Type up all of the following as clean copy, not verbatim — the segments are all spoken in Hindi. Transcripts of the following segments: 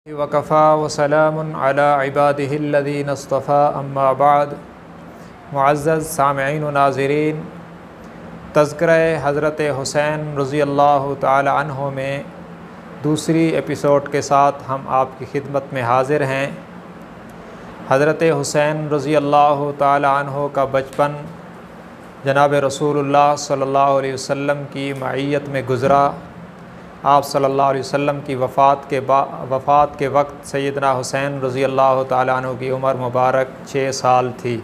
वकफ़ा वसलामुन अला इबादिहिल्लज़ीना इस्तफ़ा अम्मा बाद। मुअज़्ज़ज़ सामिईन व नाज़रीन, तज़किरा हज़रत हुसैन रज़ियल्लाहु ताला अन्हु में दूसरी एपिसोड के साथ हम आपकी खिदमत में हाज़िर हैं। हज़रत हुसैन रज़ियल्लाहु ताला अन्हु का बचपन जनाब रसूलुल्लाह सल्लल्लाहु अलैहि वसल्लम की मईयत में गुज़रा। आप सल्लल्लाहु अलैहि वसल्लम की वफ़ात के वक्त सैयदना हुसैन रज़ियल्लाहु ताला अन्हु की उम्र मुबारक 6 साल थी।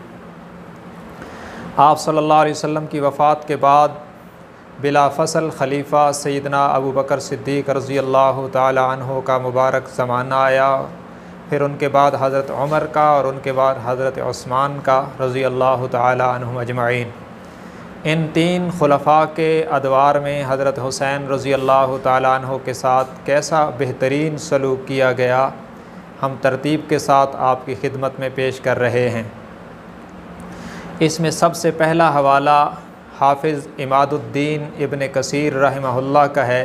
आप सल्लल्लाहु अलैहि वसल्लम की वफ़ात के बाद बिला फ़सल खलीफ़ा सैयदना अबू बकर सिद्दीक़ रज़ियल्लाहु ताला अन्हु का मुबारक ज़माना आया। फिर उनके बाद हज़रत उमर का और उनके बाद हज़रत उस्मान का रज़ियल्लाहु ताला अन्हुम अजमईन। इन तीन खुलफ़ा के अदवार में हज़रत हुसैन रज़ियल्लाहु ताला अन्हु के साथ कैसा बेहतरीन सलूक किया गया, हम तरतीब के साथ आपकी खिदमत में पेश कर रहे हैं। इसमें सबसे पहला हवाला हाफिज़ इमादुद्दीन इब्न कसीर रहमहुल्लाह का है।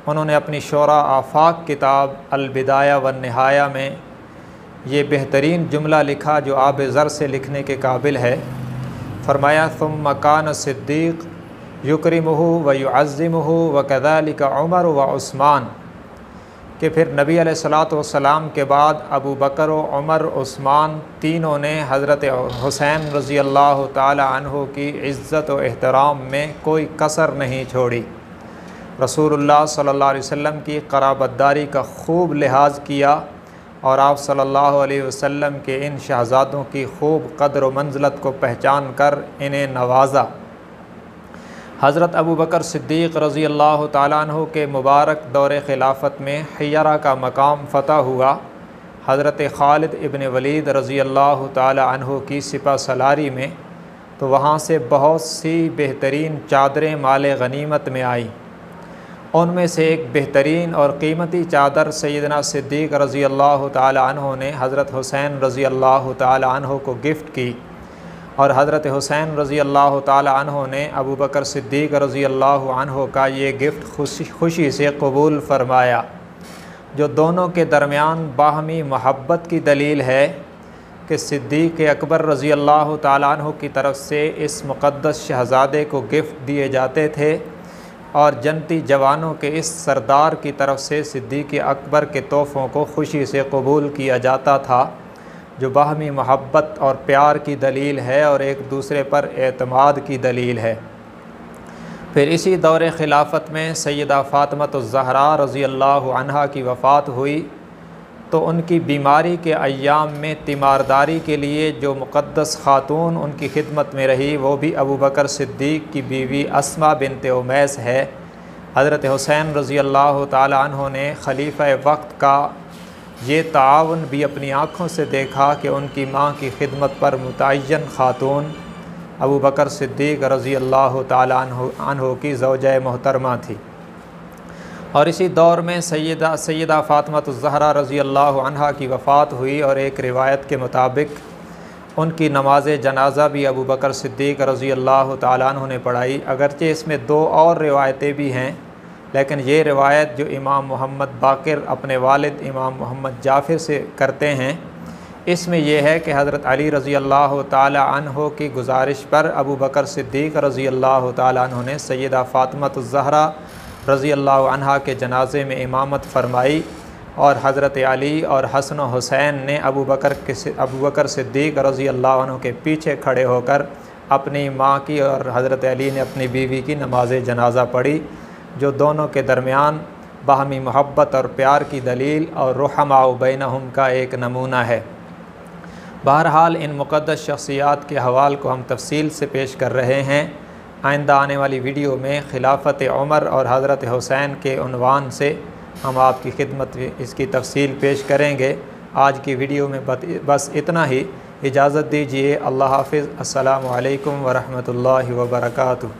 उन्होंने अपनी शोरा आफाक किताब अल-बिदाया व निहाया में ये बेहतरीन जुमला लिखा जो आब ज़र से लिखने के काबिल है। फ़रमाया सुम्मा कान सिद्दीक़ युकरिमुहु व युअज़्ज़िमुहु व कज़ालिका उमर व उस्मान, कि फिर नबी अलैहिस्सलातु वस्सलाम के बाद अबू बकर व उमर उस्मान तीनों ने हज़रत हुसैन रज़ियल्लाहु ताला अन्हु की इज़्ज़त व एहतराम में कोई कसर नहीं छोड़ी। रसूलुल्लाह सल्लल्लाहु अलैहि वसल्लम की क़राबतदारी का खूब लिहाज किया और आप सल्लल्लाहु अलैहि वसल्लम के इन शहज़ादों की खूब क़द्र व मंज़लत को पहचान कर इन्हें नवाज़ा। हज़रत अबू बकर सिद्दीक़ रज़ियल्लाहु ताला अन्हु के मुबारक दौर ख़िलाफ़त में हियरा का मकाम फ़तह हुआ। हज़रत खालिद इब्न वलीद रज़ियल्लाहु ताला अन्हु की सिपह सलारी में, तो वहाँ से बहुत सी बेहतरीन चादरें माले गनीमत में आई। उनमें से एक बेहतरीन और कीमती चादर सैयदना सिद्दीक़ रज़ियल्लाहु ताला अन्हु ने हज़रत हुसैन रज़ियल्लाहु ताला अन्हु को गिफ़्ट की और हज़रत हुसैन रज़ियल्लाहु ताला अन्हु ने अबू बकर सिद्दीक़ रज़ियल्लाहु अन्हु का ये गिफ़्ट खुशी से कबूल फ़रमाया, जो दोनों के दरमियान बाहमी मोहब्बत की दलील है कि सिद्दीक़ अकबर रज़ियल्लाहु ताला अन्हु की तरफ से इस मुक़द्दस शहज़ादे को गिफ़्ट दिए जाते थे और जनती जवानों के इस सरदार की तरफ से सिद्दीक़ अकबर के तोहफ़ों को खुशी से कबूल किया जाता था, जो बाहमी मोहब्बत और प्यार की दलील है और एक दूसरे पर एतमाद की दलील है। फिर इसी दौर ख़िलाफ़त में सैयदा फ़ातिमा-तुज़-ज़हरा रज़ियल्लाहु अन्हा की वफ़ात हुई, तो उनकी बीमारी के अय्याम में तीमारदारी के लिए जो मुक़द्दस ख़ातून उनकी खिदमत में रही, वो भी अबू बकर सिद्दीक़ की बीवी अस्मा बिन्त उमैस है। हज़रत हुसैन रज़ियल्लाहु ताला अन्हु ने खलीफ़ा वक्त का ये ताआवुन भी अपनी आँखों से देखा कि उनकी माँ की खिदमत पर मुतअय्यन ख़ातून अबू बकर सिद्दीक़ रज़ियल्लाहु ताला अन्हु की ज़ौजा मोहतरमा थी। और इसी दौर में सैयदा फ़ातिमा-तुज़-ज़हरा रज़ियल्लाहु अन्हा की वफ़ात हुई और एक रिवायत के मुताबिक उनकी नमाज जनाज़ा भी अबू बकर सिद्दीक़ रज़ियल्लाहु ताला अन्हु ने पढ़ाई। अगरचे इसमें दो और रिवायतें भी हैं, लेकिन ये रिवायत जो इमाम मोहम्मद बाक़िर अपने वालिद इमाम मोहम्मद जाफ़िर से करते हैं, इसमें यह है कि हज़रत अली रज़ियल्लाहु ताला अन्हु की गुजारिश पर अबू बकर सिद्दीक़ रज़ियल्लाहु ताला अन्हु ने सैयदा फ़ातिमा-तुज़-ज़हरा रज़ियल्लाहु अन्हा के जनाज़े में इमामत फ़रमाई और हज़रत अली और हसन व हुसैन ने अबू बकर सिद्दीक़ रज़ियल्लाहु अन्हु के पीछे खड़े होकर अपनी माँ की और हज़रत अली ने अपनी बीवी की नमाज जनाज़ा पढ़ी, जो दोनों के दरमियान बाहमी मोहब्बत और प्यार की दलील और रुहमाउ बैनहुम का एक नमूना है। बहरहाल इन मुक़द्दस शख्सियात के हवाल को हम तफसील से पेश कर रहे हैं। आइंदा आने वाली वीडियो में खिलाफत उमर और हज़रत हुसैन के उन्वान से हम आपकी खिदमत में इसकी तफसील पेश करेंगे। आज की वीडियो में बस इतना ही। इजाज़त दीजिए। अल्लाह हाफ़िज़। अस्सलामु अलैकुम व रहमतुल्लाहि व बरकातुहू।